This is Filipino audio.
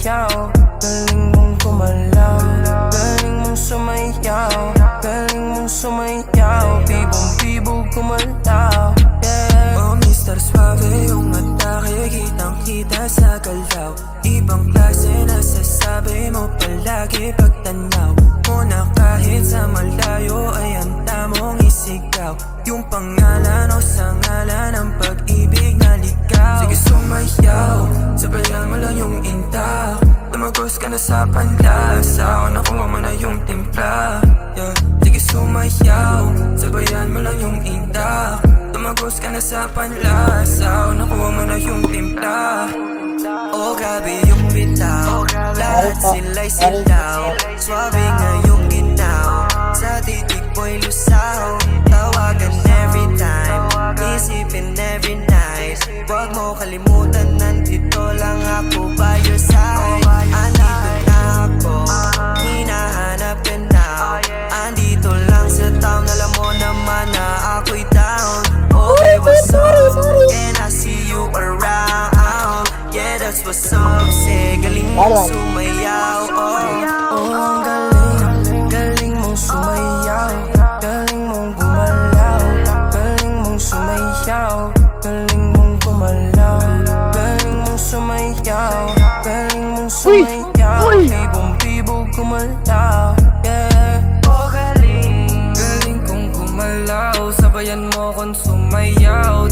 sumayaw, galing mong gumalaw, galing mong sumayaw, galing mong sumayaw, bibong-bibong gumalaw, yeah. Oh Mr. Suave, yung atake, kitang-kita sa galaw. Ibang klase nasasabi mo palagi pagtanaw mo na kahit sa malayo ay handa mong isigaw yung pangalan o sa ngalan ng pag-ibig na ligaw. Sige sumayaw, sabayan mo lang yung inta. Tumagos ka na sa panlasa o nakuha mo na yung timpla, yeah. Sige sumayaw, sabayan mo lang yung inta. Tumagos ka na sa panlasa o nakuha mo na yung timpla. Oh grabe yung bitaw, lahat sila'y silaw. Swabe nga yung ginaw, sa titig mo'y lusaw. Tawagan every time, isipin every night. Huwag mo kalimutan, nandito lang ako by your side. Andito na ako, hinahanap ka now. Andito lang sa town, alam mo naman na ako'y down. Okay, what's up? Can I see you around? Yeah, that's what's up. Say, galing mong sumayaw. Oh, ang galing, galing mong sumayaw, galing mong gumalaw, galing mong sumayaw, galing mong gumalaw, galing mong sumayaw, galing mong sumayaw, bibong-bibong gumalaw, yeah. Oh galing, galing kong gumalaw, sabayan mo kong sumayaw.